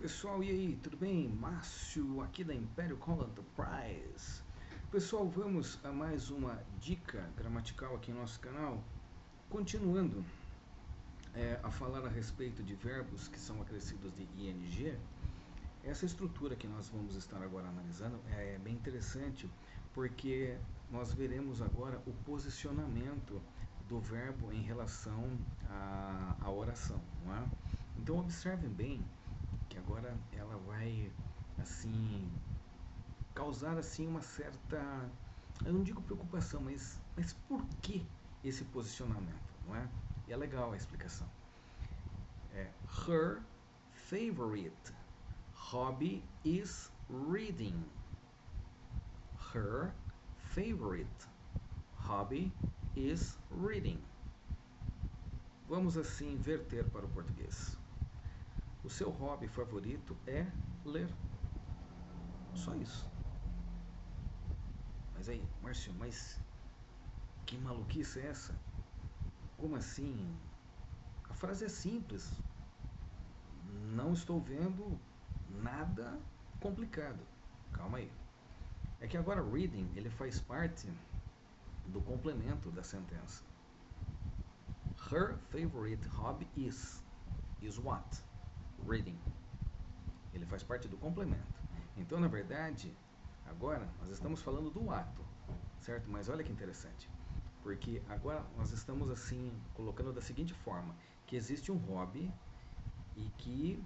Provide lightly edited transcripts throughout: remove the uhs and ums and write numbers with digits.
Pessoal, e aí, tudo bem? Márcio aqui da Império Call Enterprise. Pessoal, vamos a mais uma dica gramatical aqui no nosso canal. Continuando a falar a respeito de verbos que são acrescidos de ing. Essa estrutura que nós vamos estar agora analisando é bem interessante, porque nós veremos agora o posicionamento do verbo em relação à oração, não é? Então observem bem que agora ela vai assim causar assim uma certa, eu não digo preocupação, mas por que esse posicionamento, não é? E é legal a explicação. Her favorite hobby is reading. Her favorite hobby is reading. Vamos assim inverter para o português. O seu hobby favorito é ler. Só isso. Mas aí, Márcio, mas que maluquice é essa? Como assim? A frase é simples. Não estou vendo nada complicado. Calma aí. É que agora reading, ele faz parte do complemento da sentença. Her favorite hobby is what? Reading. Ele faz parte do complemento. Então, na verdade, agora nós estamos falando do ato, certo? Mas olha que interessante, porque agora nós estamos assim colocando da seguinte forma, que existe um hobby e que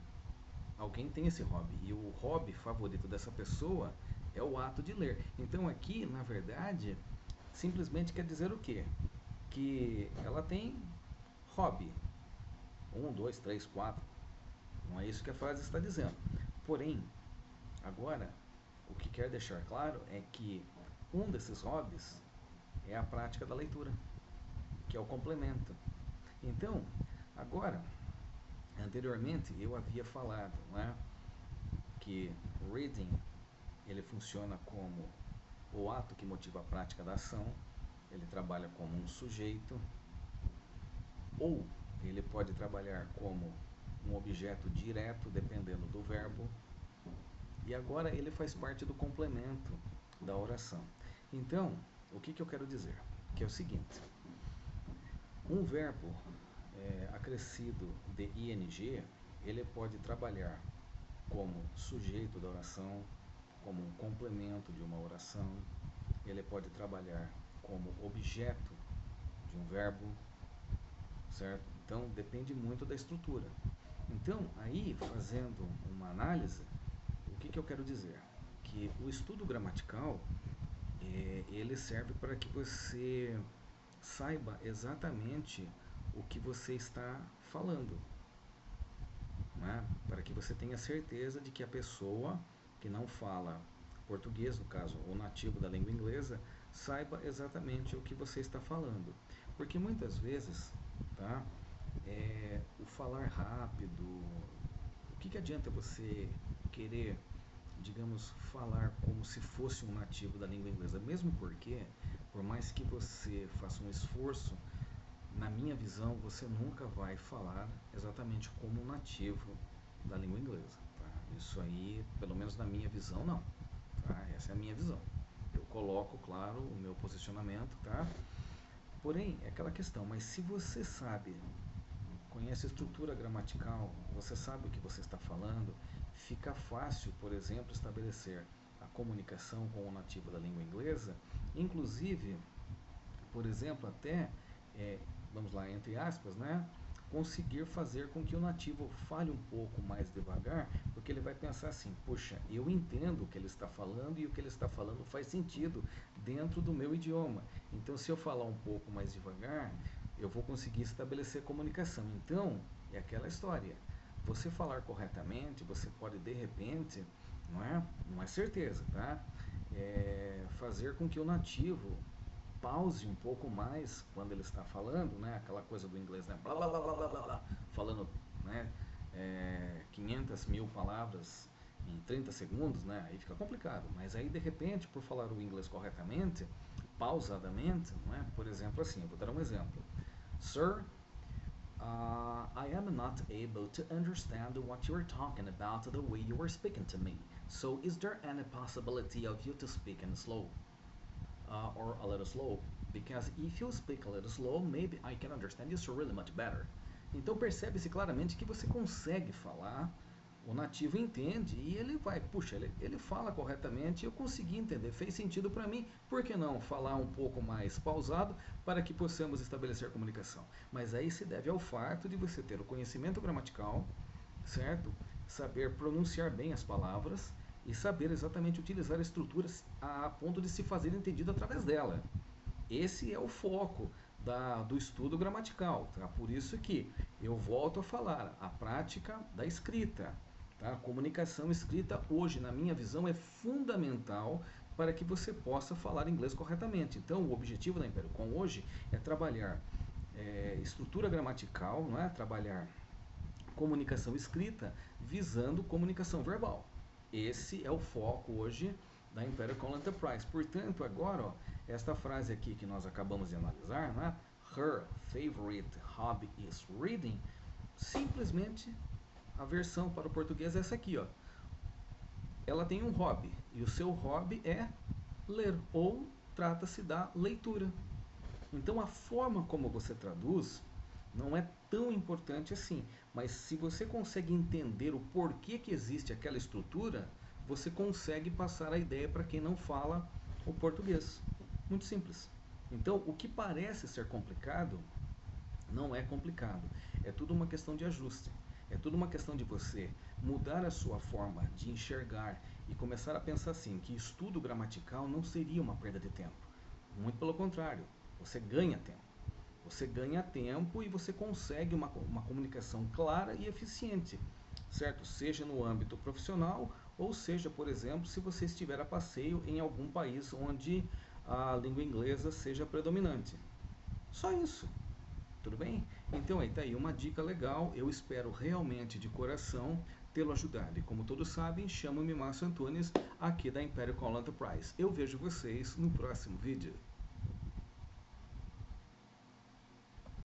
alguém tem esse hobby, e o hobby favorito dessa pessoa é o ato de ler. Então aqui, na verdade, simplesmente quer dizer o quê? Que ela tem hobby. 1, 2, 3, 4. Não é isso que a frase está dizendo. Porém, agora, o que quer deixar claro é que um desses hobbies é a prática da leitura, que é o complemento. Então, agora, anteriormente eu havia falado, não é, que reading ele funciona como o ato que motiva a prática da ação, ele trabalha como um sujeito, ou ele pode trabalhar como um objeto direto, dependendo do verbo, e agora ele faz parte do complemento da oração. Então, o que eu quero dizer? Que é o seguinte, um verbo acrescido de ing, ele pode trabalhar como sujeito da oração, como um complemento de uma oração, ele pode trabalhar como objeto de um verbo, certo? Então depende muito da estrutura. Então, aí fazendo uma análise, o que eu quero dizer? Que o estudo gramatical ele serve para que você saiba exatamente o que você está falando, né? Para que você tenha certeza de que a pessoa que não fala português, no caso, ou nativo da língua inglesa, saiba exatamente o que você está falando. Porque muitas vezes, tá, o falar rápido, o que adianta você querer, digamos, falar como se fosse um nativo da língua inglesa? Mesmo porque, por mais que você faça um esforço, na minha visão, você nunca vai falar exatamente como um nativo da língua inglesa. Tá? Isso aí, pelo menos na minha visão, não. Tá? Essa é a minha visão. Eu coloco, claro, o meu posicionamento, tá? Porém, é aquela questão, mas se você sabe, conhece a estrutura gramatical, você sabe o que você está falando, fica fácil, por exemplo, estabelecer a comunicação com o nativo da língua inglesa, inclusive, por exemplo, até, vamos lá, entre aspas, né, conseguir fazer com que o nativo fale um pouco mais devagar, porque ele vai pensar assim, poxa, eu entendo o que ele está falando e o que ele está falando faz sentido dentro do meu idioma. Então, se eu falar um pouco mais devagar, eu vou conseguir estabelecer comunicação. Então, é aquela história. Você falar corretamente, você pode de repente, não é certeza, tá? Fazer com que o nativo pause um pouco mais quando ele está falando, né? Aquela coisa do inglês, né? Blá, blá, blá, blá, blá, blá, falando, né? 500 mil palavras em 30 segundos, né? Aí fica complicado. Mas aí, de repente, por falar o inglês corretamente, pausadamente, não é? Por exemplo, assim, eu vou dar um exemplo. Sir, I am not able to understand what you are talking about the way you are speaking to me. So, is there any possibility of you to speak in slow or a little slow? Because if you speak a little slow, maybe I can understand you so really much better. Então percebe-se claramente que você consegue falar, o nativo entende e ele vai, puxa, ele fala corretamente, eu consegui entender, fez sentido para mim, por que não falar um pouco mais pausado para que possamos estabelecer comunicação? Mas aí se deve ao fato de você ter o conhecimento gramatical, certo? Saber pronunciar bem as palavras e saber exatamente utilizar estruturas a ponto de se fazer entendido através dela. Esse é o foco do estudo gramatical, tá? Por isso que eu volto a falar, a prática da escrita. Tá? A comunicação escrita hoje, na minha visão, é fundamental para que você possa falar inglês corretamente. Então, o objetivo da ImpérioCom hoje é trabalhar estrutura gramatical, não é? Trabalhar comunicação escrita visando comunicação verbal. Esse é o foco hoje da ImpérioCom Enterprise. Portanto, agora, ó, esta frase aqui que nós acabamos de analisar, né? Her favorite hobby is reading. Simplesmente a versão para o português é essa aqui, ó. Ela tem um hobby e o seu hobby é ler ou trata-se da leitura. Então a forma como você traduz não é tão importante assim, mas se você consegue entender o porquê que existe aquela estrutura, você consegue passar a ideia para quem não fala o português. Muito simples. Então, o que parece ser complicado não é complicado. É tudo uma questão de ajuste. É tudo uma questão de você mudar a sua forma de enxergar e começar a pensar assim, que estudo gramatical não seria uma perda de tempo. Muito pelo contrário, você ganha tempo. Você ganha tempo e você consegue uma comunicação clara e eficiente, certo? Seja no âmbito profissional ou seja, por exemplo, se você estiver a passeio em algum país onde a língua inglesa seja predominante. Só isso. Tudo bem? Então aí tá aí uma dica legal, eu espero realmente de coração tê-lo ajudado. E como todos sabem, chamo-me Márcio Antunes, aqui da ImpérioCom Enterprise. Eu vejo vocês no próximo vídeo.